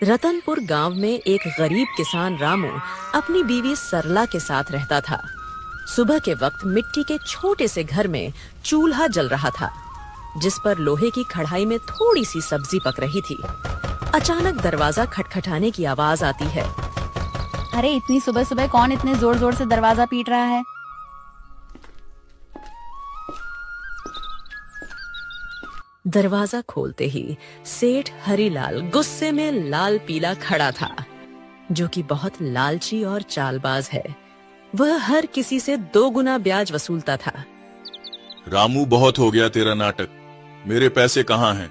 रतनपुर गांव में एक गरीब किसान रामू अपनी बीवी सरला के साथ रहता था। सुबह के वक्त मिट्टी के छोटे से घर में चूल्हा जल रहा था, जिस पर लोहे की कढ़ाई में थोड़ी सी सब्जी पक रही थी। अचानक दरवाजा खटखटाने की आवाज आती है। अरे इतनी सुबह सुबह कौन इतने जोर जोर से दरवाजा पीट रहा है? दरवाजा खोलते ही सेठ हरीलाल गुस्से में लाल पीला खड़ा था, जो कि बहुत लालची और चालबाज है। वह हर किसी से 2 गुना ब्याज वसूलता था। रामू, बहुत हो गया तेरा नाटक। मेरे पैसे कहाँ हैं?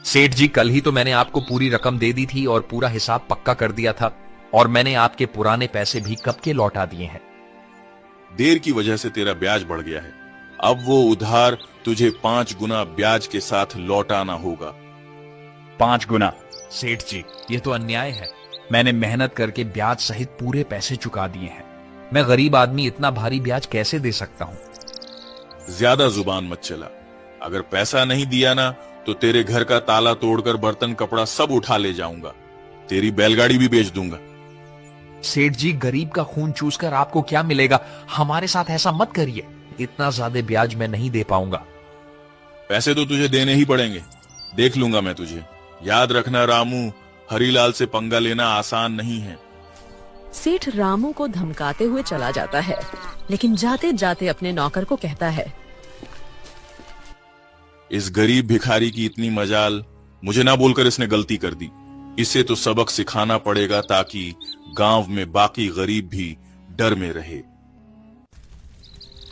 सेठ जी, कल ही तो मैंने आपको पूरी रकम दे दी थी और पूरा हिसाब पक्का कर दिया था, और मैंने आपके पुराने पैसे भी कब के लौटा दिए हैं। देर की वजह से तेरा ब्याज बढ़ गया है। अब वो उधार तुझे 5 गुना ब्याज के साथ लौटाना होगा। 5 गुना? सेठ जी, ये तो अन्याय है। मैंने मेहनत करके ब्याज सहित पूरे पैसे चुका दिए हैं। मैं गरीब आदमी इतना भारी ब्याज कैसे दे सकता हूँ? ज्यादा जुबान मत चला। अगर पैसा नहीं दिया ना तो तेरे घर का ताला तोड़कर बर्तन कपड़ा सब उठा ले जाऊंगा। तेरी बैलगाड़ी भी बेच दूंगा। सेठ जी, गरीब का खून चूसकर आपको क्या मिलेगा? हमारे साथ ऐसा मत करिए। इतना ज्यादा ब्याज मैं नहीं दे पाऊंगा। पैसे तो तुझे देने ही पड़ेंगे। देख लूंगा मैं तुझे। याद रखना रामू, हरीलाल से पंगा लेना आसान नहीं है। सेठ रामू को धमकाते हुए चला जाता है, लेकिन जाते जाते अपने नौकर को कहता है, इस गरीब भिखारी की इतनी मजाल, मुझे ना बोलकर इसने गलती कर दी। इसे तो सबक सिखाना पड़ेगा ताकि गांव में बाकी गरीब भी डर में रहे।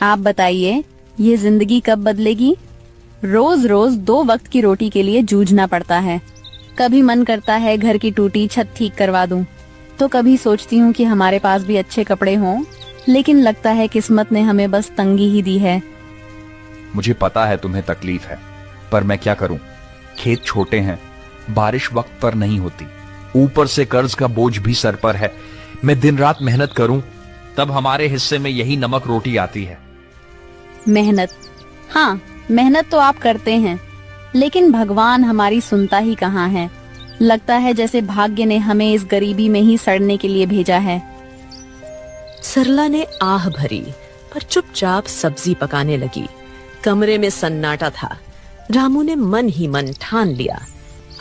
आप बताइए, ये जिंदगी कब बदलेगी? रोज रोज 2 वक्त की रोटी के लिए जूझना पड़ता है। कभी मन करता है घर की टूटी छत ठीक करवा दूं, तो कभी सोचती हूँ कि हमारे पास भी अच्छे कपड़े हों, लेकिन लगता है किस्मत ने हमें बस तंगी ही दी है। मुझे पता है तुम्हें तकलीफ है, पर मैं क्या करूं? खेत छोटे हैं, बारिश वक्त पर नहीं होती, ऊपर से कर्ज का बोझ भी सर पर है। मैं दिन रात मेहनत करूं, तब हमारे हिस्से में यही नमक रोटी आती है। मेहनत? हाँ, मेहनत तो आप करते हैं, लेकिन भगवान हमारी सुनता ही कहाँ है। लगता है जैसे भाग्य ने हमें इस गरीबी में ही सड़ने के लिए भेजा है। सरला ने आह भरी, पर चुपचाप सब्जी पकाने लगी। कमरे में सन्नाटा था। रामू ने मन ही मन ठान लिया,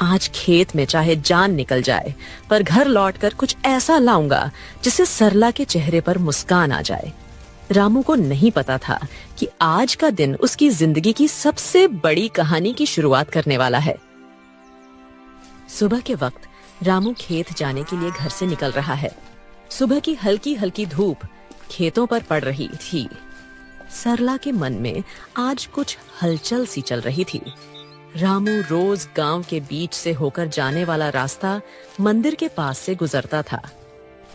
आज खेत में चाहे जान निकल जाए, पर घर लौटकर कुछ ऐसा लाऊंगा जिससे सरला के चेहरे पर मुस्कान आ जाए। रामू को नहीं पता था कि आज का दिन उसकी जिंदगी की सबसे बड़ी कहानी की शुरुआत करने वाला है। सुबह के वक्त रामू खेत जाने के लिए घर से निकल रहा है। सुबह की हल्की हल्की धूप खेतों पर पड़ रही थी। सरला के मन में आज कुछ हलचल सी चल रही थी। रामू रोज गांव के बीच से होकर जाने वाला रास्ता मंदिर के पास से गुजरता था।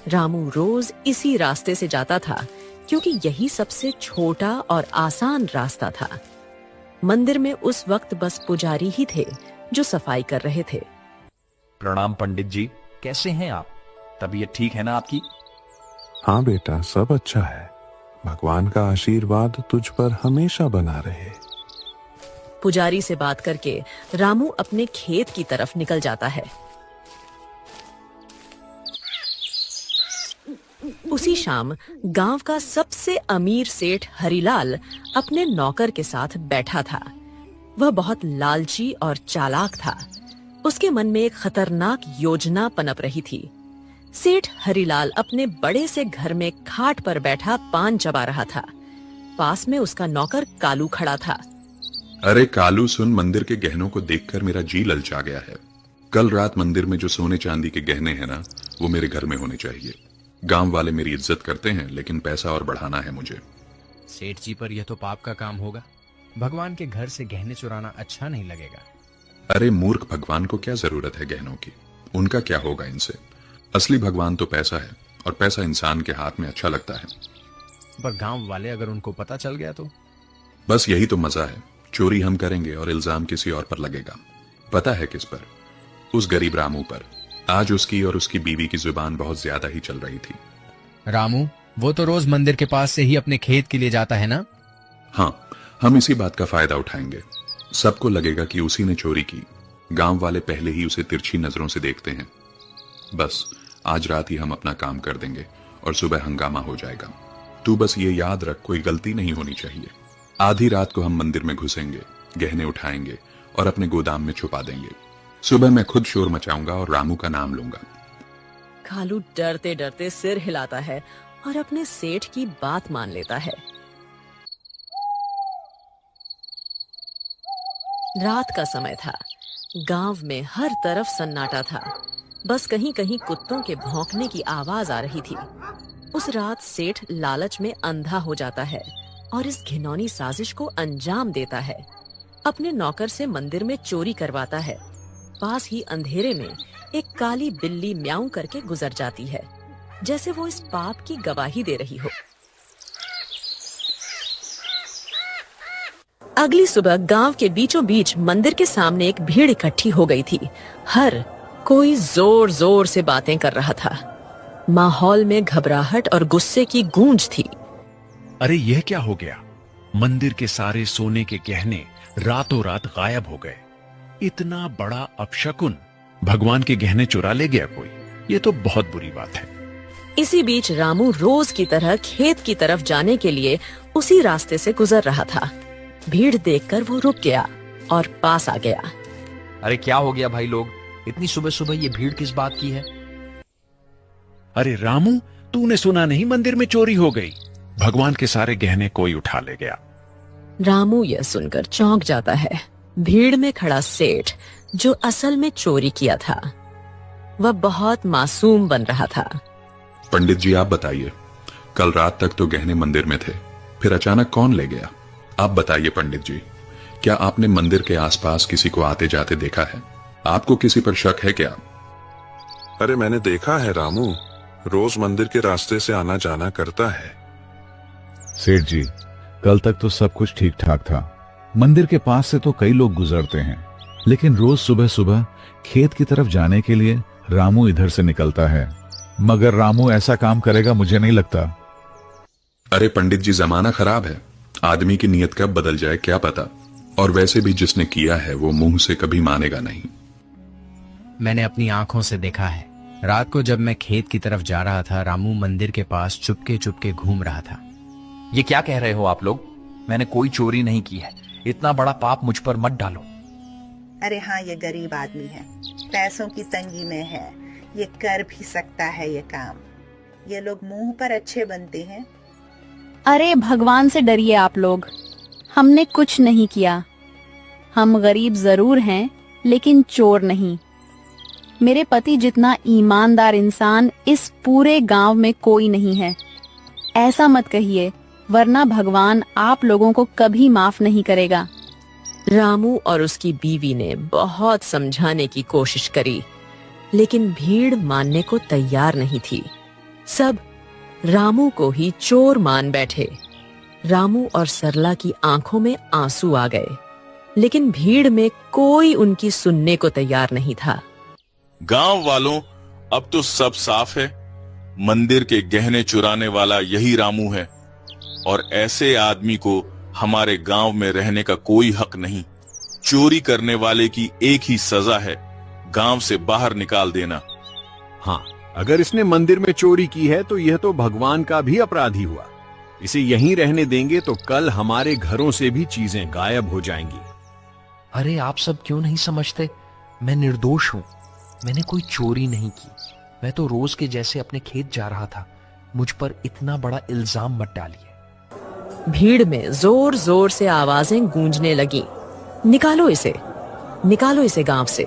रामू रोज इसी रास्ते से जाता था, क्योंकि यही सबसे छोटा और आसान रास्ता था। मंदिर में उस वक्त बस पुजारी ही थे जो सफाई कर रहे थे। प्रणाम पंडित जी, कैसे हैं आप? तबीयत ठीक है ना आपकी? हाँ बेटा, सब अच्छा है। भगवान का आशीर्वाद तुझ पर हमेशा बना रहे। पुजारी से बात करके रामू अपने खेत की तरफ निकल जाता है। उसी शाम गांव का सबसे अमीर सेठ हरीलाल अपने नौकर के साथ बैठा था। वह बहुत लालची और चालाक था। उसके मन में एक खतरनाक योजना पनप रही थी। सेठ हरीलाल अपने बड़े से घर में खाट पर बैठा पान चबा रहा था। पास में उसका नौकर कालू खड़ा था। अरे कालू सुन, मंदिर के गहनों को देखकर मेरा जी ललचा गया है। कल रात मंदिर में जो सोने चांदी के गहने हैं ना, वो मेरे घर में होने चाहिए। गांव वाले मेरी इज्जत करते हैं, लेकिन पैसा और बढ़ाना है मुझे। सेठ जी, पर यह तो पाप का काम होगा। भगवान के घर से गहने चुराना अच्छा नहीं लगेगा। अरे मूर्ख, भगवान को क्या जरूरत है गहनों की? उनका क्या होगा इनसे? असली भगवान तो पैसा है, और पैसा इंसान के हाथ में अच्छा लगता है। पर गांव वाले अगर उनको पता चल गया तो? बस यही तो मजा है। चोरी हम करेंगे और इल्जाम किसी और पर लगेगा। पता है किस पर? उस गरीब रामू पर। आज उसकी और उसकी बीवी की जुबान बहुत ज्यादा ही चल रही थी। रामू, वो तो रोज मंदिर के पास से ही अपने खेत के लिए जाता है ना? हाँ, हम इसी बात का फायदा उठाएंगे। सबको लगेगा कि उसी ने चोरी की। गांव वाले पहले ही उसे तिरछी नजरों से देखते हैं। बस आज रात ही हम अपना काम कर देंगे और सुबह हंगामा हो जाएगा। तू बस ये याद रख, कोई गलती नहीं होनी चाहिए। आधी रात को हम मंदिर में घुसेंगे, गहने उठाएंगे और अपने गोदाम में छुपा देंगे। सुबह मैं खुद शोर मचाऊंगा और रामू का नाम लूंगा। कालू डरते डरते सिर हिलाता है और अपने सेठ की बात मान लेता है। रात का समय था। गांव में हर तरफ सन्नाटा था। बस कहीं कहीं कुत्तों के भौंकने की आवाज आ रही थी। उस रात सेठ लालच में अंधा हो जाता है और इस घिनौनी साजिश को अंजाम देता है। अपने नौकर से मंदिर में चोरी करवाता है। पास ही अंधेरे में एक काली बिल्ली म्याऊं करके गुजर जाती है, जैसे वो इस पाप की गवाही दे रही हो। अगली सुबह गांव के बीचों बीच मंदिर के सामने एक भीड़ इकट्ठी हो गई थी। हर कोई जोर जोर से बातें कर रहा था। माहौल में घबराहट और गुस्से की गूंज थी। अरे यह क्या हो गया? मंदिर के सारे सोने के गहने रातों रात गायब हो गए। इतना बड़ा अपशकुन, भगवान के गहने चुरा ले गया कोई। ये तो बहुत बुरी बात है। इसी बीच रामू रोज की तरह खेत की तरफ जाने के लिए उसी रास्ते से गुजर रहा था। भीड़ देखकर वो रुक गया और पास आ गया। अरे क्या हो गया भाई लोग, इतनी सुबह सुबह ये भीड़ किस बात की है? अरे रामू, तूने सुना नहीं, मंदिर में चोरी हो गई। भगवान के सारे गहने कोई उठा ले गया। रामू यह सुनकर चौंक जाता है। भीड़ में खड़ा सेठ, जो असल में चोरी किया था, वह बहुत मासूम बन रहा था। पंडित जी आप बताइए, कल रात तक तो गहने मंदिर में थे, फिर अचानक कौन ले गया? आप बताइए पंडित जी, क्या आपने मंदिर के आसपास किसी को आते जाते देखा है? आपको किसी पर शक है क्या? अरे मैंने देखा है रामू, रोज मंदिर के रास्ते से आना जाना करता है। सेठ जी, कल तक तो सब कुछ ठीक ठाक था। मंदिर के पास से तो कई लोग गुजरते हैं, लेकिन रोज सुबह सुबह खेत की तरफ जाने के लिए रामू इधर से निकलता है। मगर रामू ऐसा काम करेगा मुझे नहीं लगता। अरे पंडित जी, जमाना खराब है, आदमी की नीयत कब बदल जाए क्या पता। और वैसे भी जिसने किया है वो मुंह से कभी मानेगा नहीं। मैंने अपनी आंखों से देखा है। रात को जब मैं खेत की तरफ जा रहा था, रामू मंदिर के पास चुपके चुपके घूम रहा था। ये क्या कह रहे हो आप लोग? मैंने कोई चोरी नहीं की है। इतना बड़ा पाप मुझ पर मत डालो। अरे हाँ, ये गरीब आदमी है, पैसों की तंगी में है, ये कर भी सकता है ये काम। ये लोग मुंह पर अच्छे बनते हैं। अरे भगवान से डरिए आप लोग, हमने कुछ नहीं किया। हम गरीब जरूर हैं, लेकिन चोर नहीं। मेरे पति जितना ईमानदार इंसान इस पूरे गांव में कोई नहीं है। ऐसा मत कहिए, वरना भगवान आप लोगों को कभी माफ नहीं करेगा। रामू और उसकी बीवी ने बहुत समझाने की कोशिश करी, लेकिन भीड़ मानने को तैयार नहीं थी। सब रामू को ही चोर मान बैठे। रामू और सरला की आंखों में आंसू आ गए, लेकिन भीड़ में कोई उनकी सुनने को तैयार नहीं था। गांव वालों, अब तो सब साफ है। मंदिर के गहने चुराने वाला यही रामू है और ऐसे आदमी को हमारे गांव में रहने का कोई हक नहीं। चोरी करने वाले की एक ही सजा है, गांव से बाहर निकाल देना। हाँ, अगर इसने मंदिर में चोरी की है तो यह तो भगवान का भी अपराधी हुआ। इसे यहीं रहने देंगे तो कल हमारे घरों से भी चीजें गायब हो जाएंगी। अरे आप सब क्यों नहीं समझते? मैं निर्दोष हूँ, मैंने कोई चोरी नहीं की। मैं तो रोज के जैसे अपने खेत जा रहा था। मुझ पर इतना बड़ा इल्जाम मत डालिए। भीड़ में जोर जोर से आवाजें गूंजने लगी, निकालो इसे, निकालो इसे गांव से।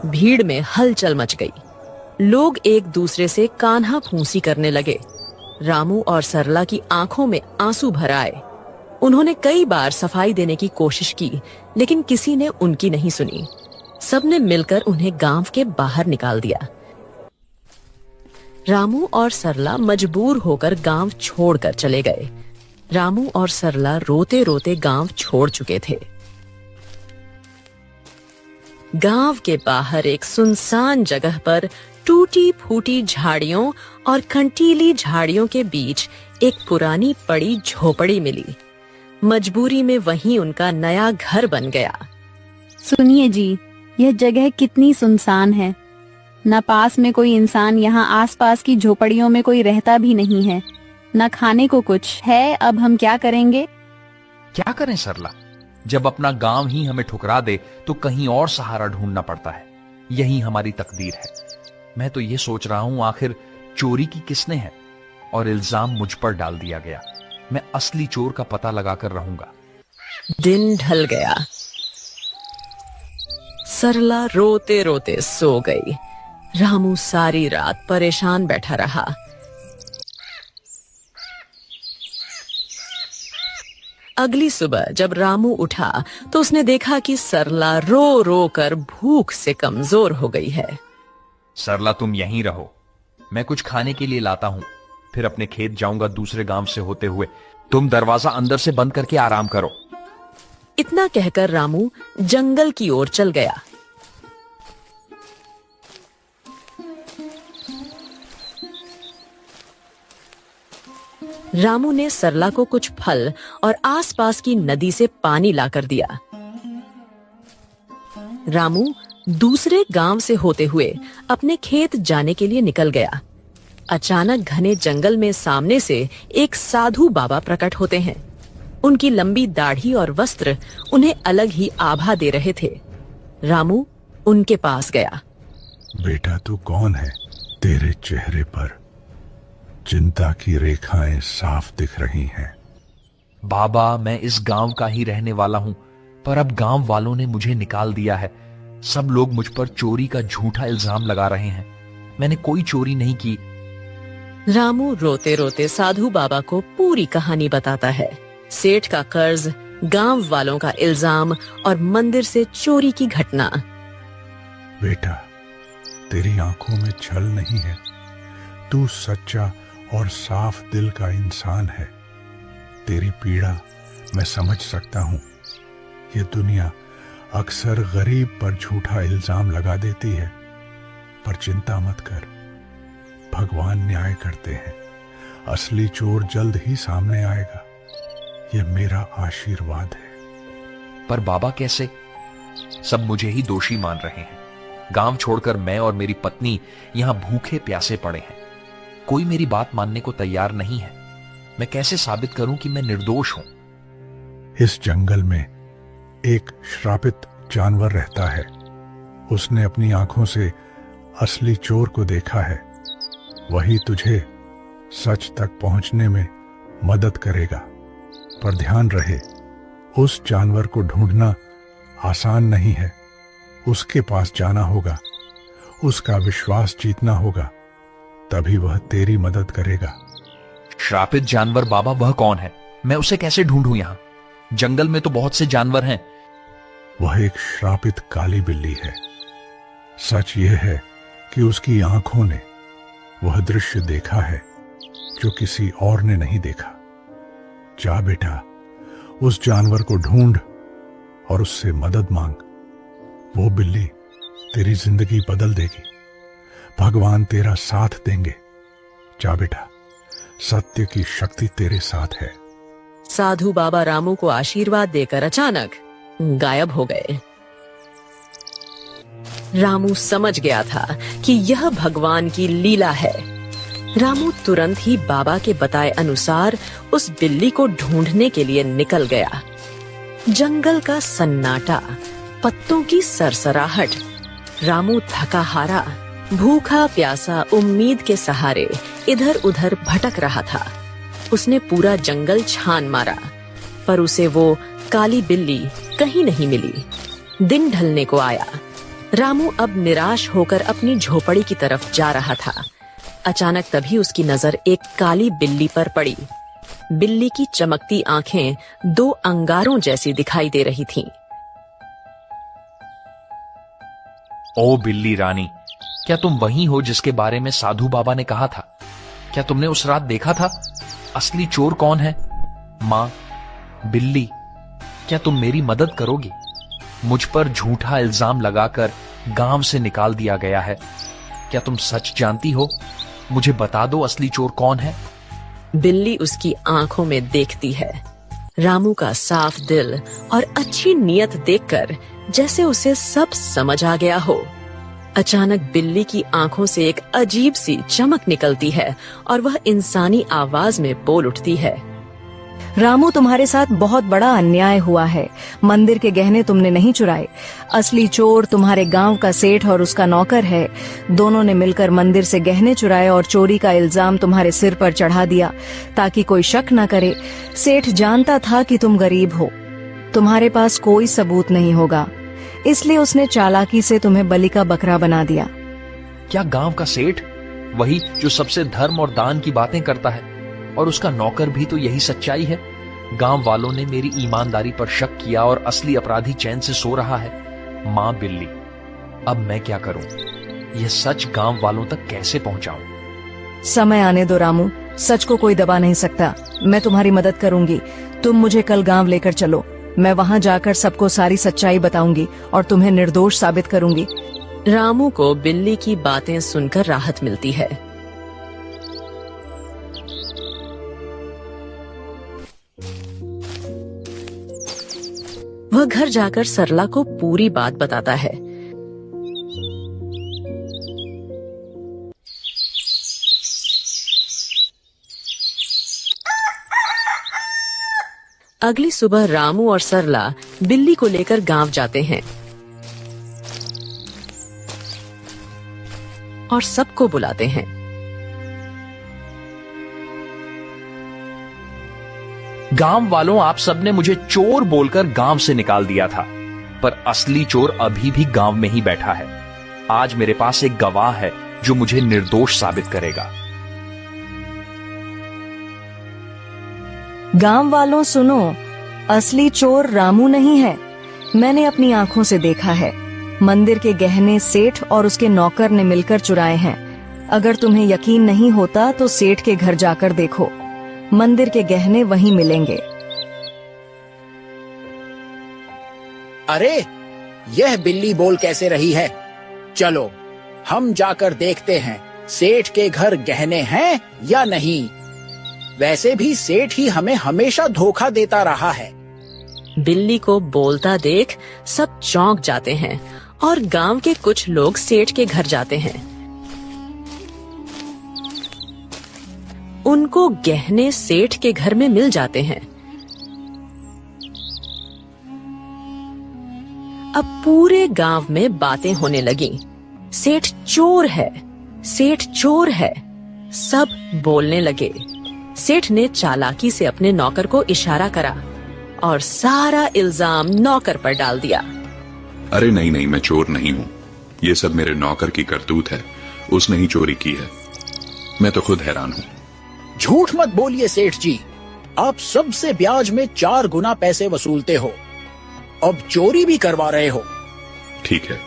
भीड़ में हलचल मच गई। लोग एक दूसरे से कान्हा फूंसी करने लगे। रामू और सरला की आंखों में आंसू भर आए। उन्होंने कई बार सफाई देने की कोशिश की, लेकिन किसी ने उनकी नहीं सुनी। सबने मिलकर उन्हें गांव के बाहर निकाल दिया। रामू और सरला मजबूर होकर गांव छोड़कर चले गए। रामू और सरला रोते रोते गांव छोड़ चुके थे। गांव के बाहर एक सुनसान जगह पर टूटी फूटी झाड़ियों और कंटीली झाड़ियों के बीच एक पुरानी पड़ी झोपड़ी मिली। मजबूरी में वहीं उनका नया घर बन गया। सुनिए जी, यह जगह कितनी सुनसान है। न पास में कोई इंसान, यहाँ आसपास की झोपड़ियों में कोई रहता भी नहीं है। न खाने को कुछ है। अब हम क्या करेंगे? क्या करें सरला, जब अपना गांव ही हमें ठुकरा दे तो कहीं और सहारा ढूंढना पड़ता है। यही हमारी तकदीर है। मैं तो ये सोच रहा हूं आखिर चोरी की किसने है, और इल्जाम मुझ पर डाल दिया गया। मैं असली चोर का पता लगाकर रहूंगा। दिन ढल गया। सरला रोते रोते सो गई। रामू सारी रात परेशान बैठा रहा। अगली सुबह जब रामू उठा तो उसने देखा कि सरला रो रो कर भूख से कमजोर हो गई है। सरला, तुम यहीं रहो, मैं कुछ खाने के लिए लाता हूं, फिर अपने खेत जाऊंगा दूसरे गांव से होते हुए। तुम दरवाजा अंदर से बंद करके आराम करो। इतना कहकर रामू जंगल की ओर चल गया। रामू ने सरला को कुछ फल और आसपास की नदी से पानी लाकर दिया। रामू दूसरे गांव से होते हुए अपने खेत जाने के लिए निकल गया। अचानक घने जंगल में सामने से एक साधु बाबा प्रकट होते हैं। उनकी लंबी दाढ़ी और वस्त्र उन्हें अलग ही आभा दे रहे थे। रामू उनके पास गया। बेटा, तू कौन है? तेरे चेहरे पर चिंता की रेखाएं साफ दिख रही हैं। बाबा, मैं इस गांव का ही रहने वाला हूं, पर अब गांव वालों ने मुझे निकाल दिया है। सब लोग मुझ पर चोरी का झूठा इल्जाम लगा रहे हैं। मैंने कोई चोरी नहीं की। रामू रोते रोते साधु बाबा को पूरी कहानी बताता है। सेठ का कर्ज, गांव वालों का इल्जाम और मंदिर से चोरी की घटना। बेटा, तेरी आंखों में छल नहीं है। तू सच्चा और साफ दिल का इंसान है। तेरी पीड़ा मैं समझ सकता हूं। ये दुनिया अक्सर गरीब पर झूठा इल्जाम लगा देती है, पर चिंता मत कर, भगवान न्याय करते हैं। असली चोर जल्द ही सामने आएगा। ये मेरा आशीर्वाद है। पर बाबा, कैसे? सब मुझे ही दोषी मान रहे हैं। गांव छोड़कर मैं और मेरी पत्नी यहां भूखे प्यासे पड़े हैं। कोई मेरी बात मानने को तैयार नहीं है। मैं कैसे साबित करूं कि मैं निर्दोष हूं? इस जंगल में एक श्रापित जानवर रहता है। उसने अपनी आंखों से असली चोर को देखा है। वही तुझे सच तक पहुंचने में मदद करेगा। पर ध्यान रहे, उस जानवर को ढूंढना आसान नहीं है। उसके पास जाना होगा, उसका विश्वास जीतना होगा, तभी वह तेरी मदद करेगा। श्रापित जानवर बाबा, वह कौन है? मैं उसे कैसे ढूंढूं? यहां जंगल में तो बहुत से जानवर हैं। वह एक श्रापित काली बिल्ली है। सच यह है कि उसकी आंखों ने वह दृश्य देखा है जो किसी और ने नहीं देखा। जा बेटा, उस जानवर को ढूंढ और उससे मदद मांग। वो बिल्ली तेरी जिंदगी बदल देगी। भगवान तेरा साथ देंगे। जा बेटा, सत्य की शक्ति तेरे साथ है। साधु बाबा रामू को आशीर्वाद देकर अचानक गायब हो गए। रामू समझ गया था कि यह भगवान की लीला है। रामू तुरंत ही बाबा के बताए अनुसार उस बिल्ली को ढूंढने के लिए निकल गया। जंगल का सन्नाटा, पत्तों की सरसराहट। रामू थका हारा, भूखा प्यासा, उम्मीद के सहारे इधर उधर भटक रहा था। उसने पूरा जंगल छान मारा, पर उसे वो काली बिल्ली कहीं नहीं मिली। दिन ढलने को आया। रामू अब निराश होकर अपनी झोपड़ी की तरफ जा रहा था। अचानक तभी उसकी नजर एक काली बिल्ली पर पड़ी। बिल्ली की चमकती आंखें दो अंगारों जैसी दिखाई दे रही थीं। ओ बिल्ली रानी, क्या तुम वही हो जिसके बारे में साधु बाबा ने कहा था? क्या तुमने उस रात देखा था? असली चोर कौन है? माँ, बिल्ली, क्या तुम मेरी मदद करोगी? मुझ पर झूठा इल्जाम लगाकर गांव से निकाल दिया गया है। क्या तुम सच जानती हो? मुझे बता दो, असली चोर कौन है? बिल्ली उसकी आंखों में देखती है। रामू का साफ दिल और अच्छी नीयत देखकर जैसे उसे सब समझ आ गया हो। अचानक बिल्ली की आंखों से एक अजीब सी चमक निकलती है और वह इंसानी आवाज में बोल उठती है। रामू, तुम्हारे साथ बहुत बड़ा अन्याय हुआ है। मंदिर के गहने तुमने नहीं चुराए। असली चोर तुम्हारे गांव का सेठ और उसका नौकर है। दोनों ने मिलकर मंदिर से गहने चुराए और चोरी का इल्जाम तुम्हारे सिर पर चढ़ा दिया ताकि कोई शक न करे। सेठ जानता था कि तुम गरीब हो, तुम्हारे पास कोई सबूत नहीं होगा, इसलिए उसने चालाकी से तुम्हें बलि का बकरा बना दिया। क्या गांव का सेठ, वही जो सबसे धर्म और दान की बातें करता है, और उसका नौकर भी तो यही सच्चाई है? गांव वालों ने मेरी ईमानदारी पर शक किया और असली अपराधी चैन से सो रहा है। मां बिल्ली, अब मैं क्या करूं? यह सच गांव वालों तक कैसे पहुंचाऊं? समय आने दो रामू, सच को कोई दबा नहीं सकता। मैं तुम्हारी मदद करूंगी। तुम मुझे कल गांव लेकर चलो। मैं वहां जाकर सबको सारी सच्चाई बताऊंगी और तुम्हें निर्दोष साबित करूंगी। रामू को बिल्ली की बातें सुनकर राहत मिलती है। वह घर जाकर सरला को पूरी बात बताता है। अगली सुबह रामू और सरला बिल्ली को लेकर गांव जाते हैं और सबको बुलाते हैं। गांव वालों, आप सबने मुझे चोर बोलकर गांव से निकाल दिया था, पर असली चोर अभी भी गांव में ही बैठा है। आज मेरे पास एक गवाह है जो मुझे निर्दोष साबित करेगा। गांव वालों सुनो, असली चोर रामू नहीं है। मैंने अपनी आंखों से देखा है। मंदिर के गहने सेठ और उसके नौकर ने मिलकर चुराए हैं। अगर तुम्हें यकीन नहीं होता तो सेठ के घर जाकर देखो, मंदिर के गहने वहीं मिलेंगे। अरे, यह बिल्ली बोल कैसे रही है? चलो हम जाकर देखते हैं सेठ के घर गहने हैं या नहीं। वैसे भी सेठ ही हमें हमेशा धोखा देता रहा है। बिल्ली को बोलता देख सब चौंक जाते हैं और गांव के कुछ लोग सेठ के घर जाते हैं। उनको गहने सेठ के घर में मिल जाते हैं। अब पूरे गांव में बातें होने लगी। सेठ चोर है, सेठ चोर है। सब बोलने लगे। सेठ ने चालाकी से अपने नौकर को इशारा करा और सारा इल्जाम नौकर पर डाल दिया। अरे नहीं नहीं, मैं चोर नहीं हूँ। ये सब मेरे नौकर की करतूत है। उसने ही चोरी की है। मैं तो खुद हैरान हूँ। झूठ मत बोलिए सेठ जी, आप सबसे ब्याज में 4 गुना पैसे वसूलते हो, अब चोरी भी करवा रहे हो। ठीक है,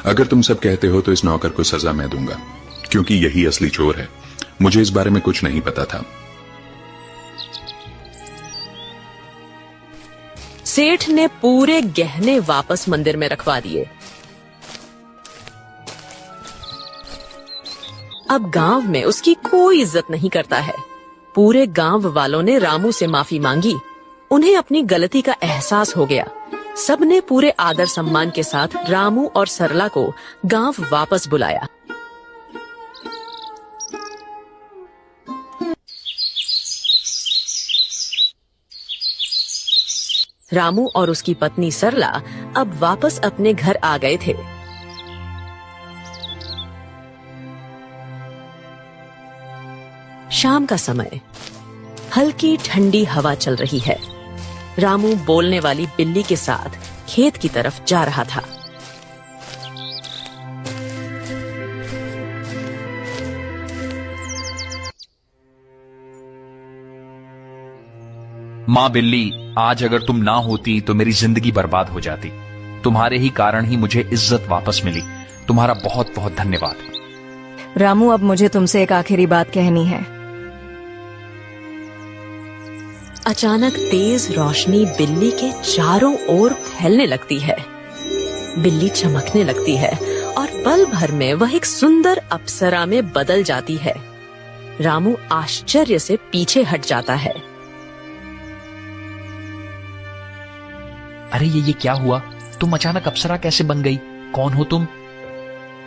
अगर तुम सब कहते हो तो इस नौकर को सजा मैं दूंगा, क्योंकि यही असली चोर है। मुझे इस बारे में कुछ नहीं पता था। सेठ ने पूरे गहने वापस मंदिर में रखवा दिए। अब गांव में उसकी कोई इज्जत नहीं करता है। पूरे गांव वालों ने रामू से माफी मांगी। उन्हें अपनी गलती का एहसास हो गया। सबने पूरे आदर सम्मान के साथ रामू और सरला को गांव वापस बुलाया। रामू और उसकी पत्नी सरला अब वापस अपने घर आ गए थे। शाम का समय, हल्की ठंडी हवा चल रही है। रामू बोलने वाली बिल्ली के साथ खेत की तरफ जा रहा था। मां बिल्ली, आज अगर तुम ना होती तो मेरी जिंदगी बर्बाद हो जाती। तुम्हारे ही कारण ही मुझे इज्जत वापस मिली। तुम्हारा बहुत बहुत धन्यवाद। रामू, अब मुझे तुमसे एक आखिरी बात कहनी है। अचानक तेज रोशनी बिल्ली के चारों ओर फैलने लगती है। बिल्ली चमकने लगती है और पल भर में वह एक सुंदर अप्सरा में बदल जाती है। रामू आश्चर्य से पीछे हट जाता है। अरे ये क्या हुआ? तुम अचानक अप्सरा कैसे बन गई? कौन हो तुम?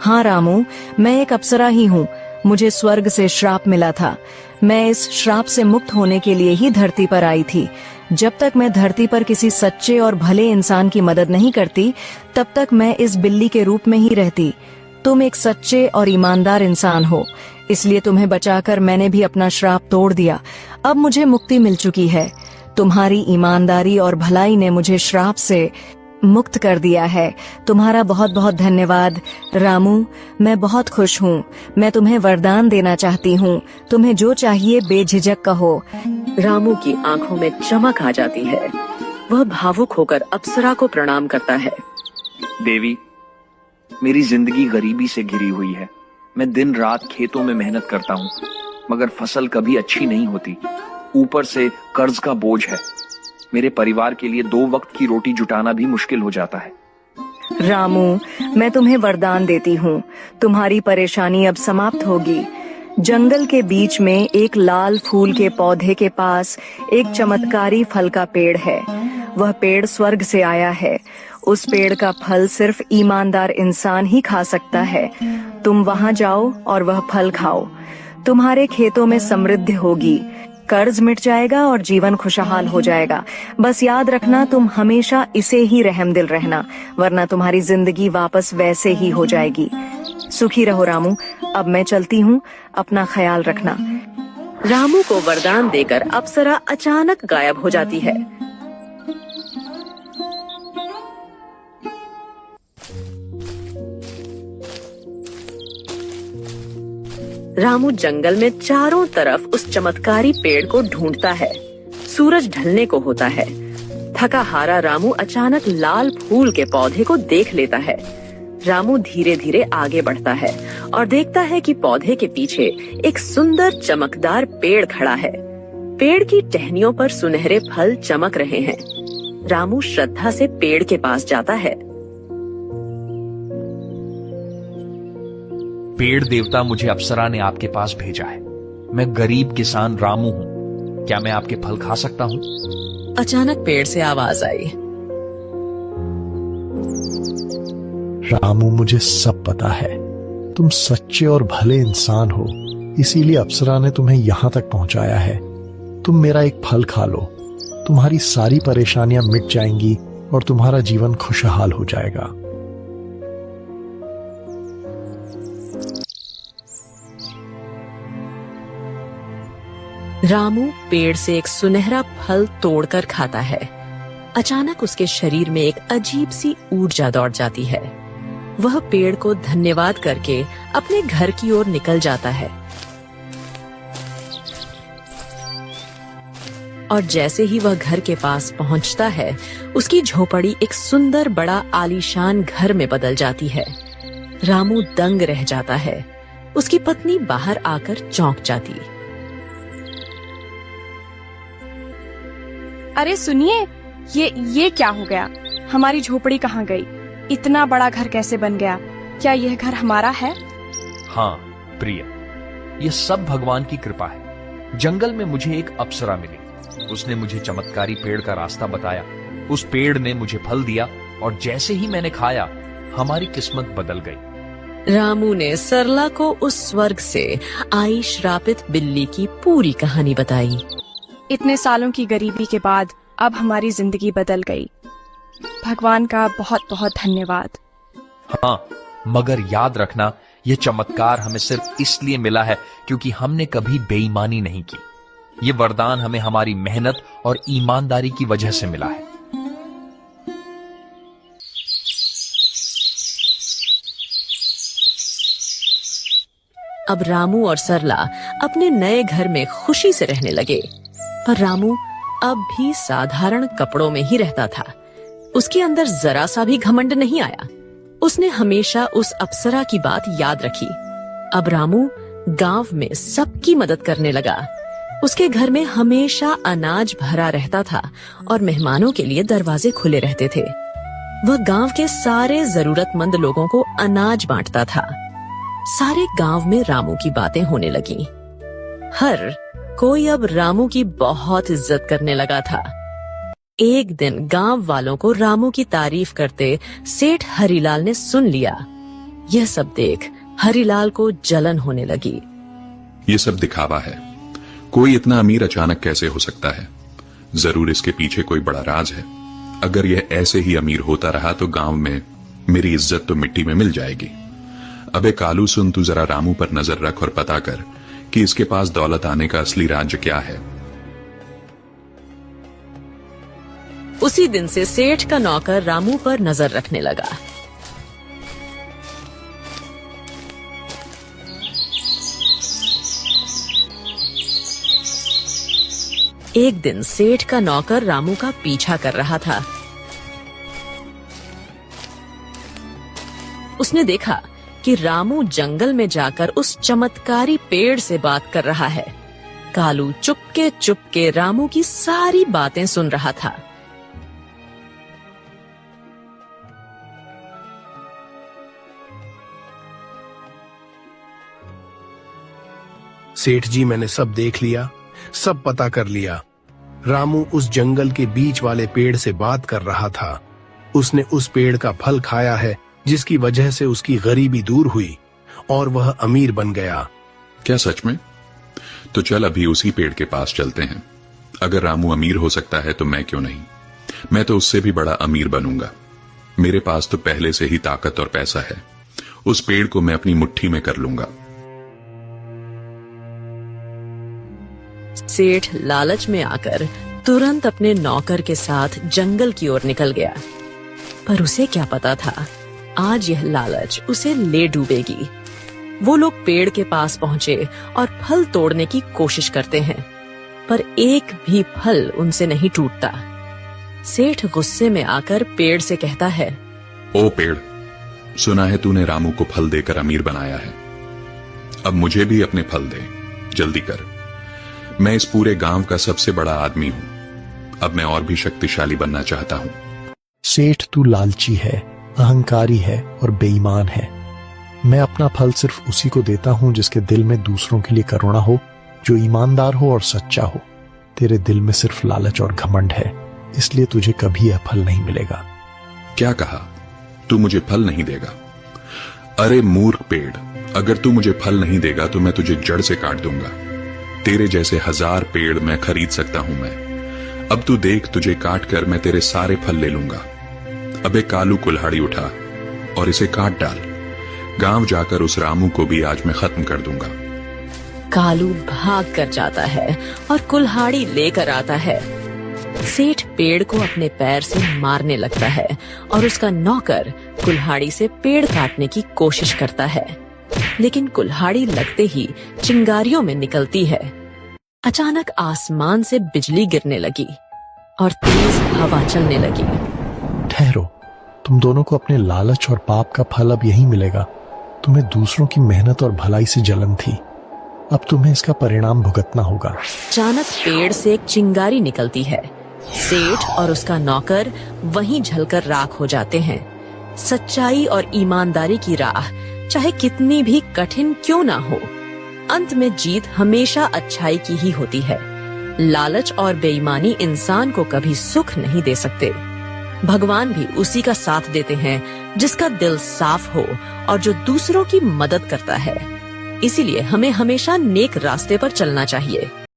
हाँ रामू, मैं एक अप्सरा ही हूँ। मुझे स्वर्ग से श्राप मिला था। मैं इस श्राप से मुक्त होने के लिए ही धरती पर आई थी। जब तक मैं धरती पर किसी सच्चे और भले इंसान की मदद नहीं करती, तब तक मैं इस बिल्ली के रूप में ही रहती। तुम एक सच्चे और ईमानदार इंसान हो, इसलिए तुम्हें बचाकर मैंने भी अपना श्राप तोड़ दिया। अब मुझे मुक्ति मिल चुकी है। तुम्हारी ईमानदारी और भलाई ने मुझे श्राप से मुक्त कर दिया है। तुम्हारा बहुत बहुत धन्यवाद रामू। मैं बहुत खुश हूँ। मैं तुम्हें वरदान देना चाहती हूँ। तुम्हें जो चाहिए बेझिझक कहो। रामू की आंखों में चमक आ जाती है। वह भावुक होकर अप्सरा को प्रणाम करता है। देवी, मेरी जिंदगी गरीबी से घिरी हुई है। मैं दिन रात खेतों में मेहनत करता हूँ, मगर फसल कभी अच्छी नहीं होती। ऊपर से कर्ज का बोझ है। मेरे परिवार के लिए 2 वक्त की रोटी जुटाना भी मुश्किल हो जाता है। रामू, मैं तुम्हें वरदान देती हूँ। तुम्हारी परेशानी अब समाप्त होगी। जंगल के बीच में एक लाल फूल के पौधे के पास एक चमत्कारी फल का पेड़ है। वह पेड़ स्वर्ग से आया है। उस पेड़ का फल सिर्फ ईमानदार इंसान ही खा सकता है। तुम वहाँ जाओ और वह फल खाओ। तुम्हारे खेतों में समृद्धि होगी, कर्ज मिट जाएगा और जीवन खुशहाल हो जाएगा। बस याद रखना, तुम हमेशा इसे ही रहमदिल रहना, वरना तुम्हारी जिंदगी वापस वैसे ही हो जाएगी। सुखी रहो रामू। अब मैं चलती हूँ, अपना ख्याल रखना। रामू को वरदान देकर अप्सरा अचानक गायब हो जाती है। रामू जंगल में चारों तरफ उस चमत्कारी पेड़ को ढूंढता है। सूरज ढलने को होता है। थका हारा रामू अचानक लाल फूल के पौधे को देख लेता है। रामू धीरे धीरे आगे बढ़ता है और देखता है कि पौधे के पीछे एक सुंदर चमकदार पेड़ खड़ा है। पेड़ की टहनियों पर सुनहरे फल चमक रहे हैं। रामू श्रद्धा से पेड़ के पास जाता है। पेड़ देवता, मुझे अप्सरा ने आपके पास भेजा है। मैं गरीब किसान रामू हूँ। क्या मैं आपके फल खा सकता हूँ? अचानक पेड़ से आवाज आई। रामू, मुझे सब पता है। तुम सच्चे और भले इंसान हो, इसीलिए अप्सरा ने तुम्हें यहाँ तक पहुँचाया है। तुम मेरा एक फल खा लो, तुम्हारी सारी परेशानियां मिट जाएंगी और तुम्हारा जीवन खुशहाल हो जाएगा। रामू पेड़ से एक सुनहरा फल तोड़कर खाता है। अचानक उसके शरीर में एक अजीब सी ऊर्जा दौड़ जाती है। वह पेड़ को धन्यवाद करके अपने घर की ओर निकल जाता है। और जैसे ही वह घर के पास पहुंचता है, उसकी झोपड़ी एक सुंदर बड़ा आलीशान घर में बदल जाती है। रामू दंग रह जाता है। उसकी पत्नी बाहर आकर चौंक जाती। अरे सुनिए, ये क्या हो गया? हमारी झोपड़ी कहाँ गई? इतना बड़ा घर कैसे बन गया? क्या यह घर हमारा है? हाँ प्रिय, ये सब भगवान की कृपा है। जंगल में मुझे एक अप्सरा मिली। उसने मुझे चमत्कारी पेड़ का रास्ता बताया। उस पेड़ ने मुझे फल दिया और जैसे ही मैंने खाया, हमारी किस्मत बदल गई। रामू ने सरला को उस स्वर्ग से आई श्रापित बिल्ली की पूरी कहानी बताई। इतने सालों की गरीबी के बाद अब हमारी जिंदगी बदल गई। भगवान का बहुत बहुत धन्यवाद। हाँ, मगर याद रखना, यह चमत्कार हमें सिर्फ इसलिए मिला है क्योंकि हमने कभी बेईमानी नहीं की। ये वरदान हमें हमारी मेहनत और ईमानदारी की वजह से मिला है। अब रामू और सरला अपने नए घर में खुशी से रहने लगे। पर रामू अब भी साधारण कपड़ों में ही रहता था। उसके अंदर जरा सा भी घमंड नहीं आया। उसने हमेशा उस अप्सरा की बात याद रखी। अब रामू गांव में सबकी मदद करने लगा। उसके घर में हमेशा अनाज भरा रहता था और मेहमानों के लिए दरवाजे खुले रहते थे। वह गांव के सारे जरूरतमंद लोगों को अनाज बांटता था। सारे गांव में रामू की बातें होने लगी। हर कोई अब रामू की बहुत इज्जत करने लगा था। एक दिन गांव वालों को रामू की तारीफ करते सेठ हरिलाल ने सुन लिया। यह सब देख हरिलाल को जलन होने लगी। ये सब दिखावा है। कोई इतना अमीर अचानक कैसे हो सकता है? जरूर इसके पीछे कोई बड़ा राज है। अगर यह ऐसे ही अमीर होता रहा तो गांव में मेरी इज्जत तो मिट्टी में मिल जाएगी। अबे कालू सुन, तू जरा रामू पर नजर रख और पता कर कि इसके पास दौलत आने का असली राज क्या है। उसी दिन से सेठ का नौकर रामू पर नजर रखने लगा। एक दिन सेठ का नौकर रामू का पीछा कर रहा था। उसने देखा कि रामू जंगल में जाकर उस चमत्कारी पेड़ से बात कर रहा है। कालू चुपके चुपके रामू की सारी बातें सुन रहा था। सेठ जी, मैंने सब देख लिया, सब पता कर लिया। रामू उस जंगल के बीच वाले पेड़ से बात कर रहा था। उसने उस पेड़ का फल खाया है जिसकी वजह से उसकी गरीबी दूर हुई और वह अमीर बन गया। क्या सच में? तो चल अभी उसी पेड़ के पास चलते हैं। अगर रामू अमीर हो सकता है तो मैं क्यों नहीं? मैं तो उससे भी बड़ा अमीर बनूंगा। मेरे पास तो पहले से ही ताकत और पैसा है। उस पेड़ को मैं अपनी मुट्ठी में कर लूंगा। सेठ लालच में आकर तुरंत अपने नौकर के साथ जंगल की ओर निकल गया। पर उसे क्या पता था, आज यह लालच उसे ले डूबेगी। वो लोग पेड़ के पास पहुंचे और फल तोड़ने की कोशिश करते हैं, पर एक भी फल उनसे नहीं टूटता। सेठ गुस्से में आकर पेड़ से कहता है, ओ पेड़, सुना है तूने रामू को फल देकर अमीर बनाया है। अब मुझे भी अपने फल दे, जल्दी कर। मैं इस पूरे गांव का सबसे बड़ा आदमी हूं। अब मैं और भी शक्तिशाली बनना चाहता हूं। सेठ, तू लालची है, अहंकारी है और बेईमान है। मैं अपना फल सिर्फ उसी को देता हूं जिसके दिल में दूसरों के लिए करुणा हो, जो ईमानदार हो और सच्चा हो। तेरे दिल में सिर्फ लालच और घमंड है, इसलिए तुझे कभी यह फल नहीं मिलेगा। क्या कहा? तू मुझे फल नहीं देगा? अरे मूर्ख पेड़, अगर तू मुझे फल नहीं देगा तो मैं तुझे जड़ से काट दूंगा। तेरे जैसे 1000 पेड़ मैं खरीद सकता हूं मैं। अब तू देख, तुझे काट कर मैं तेरे सारे फल ले लूंगा। अबे कालू, कुल्हाड़ी उठा और इसे काट डाल। गांव जाकर उस रामू को भी आज मैं खत्म कर दूंगा। कालू भाग कर जाता है और कुल्हाड़ी लेकर आता है। सेठ पेड़ को अपने पैर से मारने लगता है और उसका नौकर कुल्हाड़ी से पेड़ काटने की कोशिश करता है, लेकिन कुल्हाड़ी लगते ही चिंगारियों में निकलती है। अचानक आसमान से बिजली गिरने लगी और तेज हवा चलने लगी। ठहरो, तुम दोनों को अपने लालच और पाप का फल अब यही मिलेगा। तुम्हें दूसरों की मेहनत और भलाई से जलन थी, अब तुम्हें इसका परिणाम भुगतना होगा। अचानक पेड़ से एक चिंगारी निकलती है। सेठ और उसका नौकर वहीं जलकर राख हो जाते हैं। सच्चाई और ईमानदारी की राह चाहे कितनी भी कठिन क्यों ना हो, अंत में जीत हमेशा अच्छाई की ही होती है। लालच और बेईमानी इंसान को कभी सुख नहीं दे सकते। भगवान भी उसी का साथ देते हैं जिसका दिल साफ हो और जो दूसरों की मदद करता है। इसीलिए हमें हमेशा नेक रास्ते पर चलना चाहिए।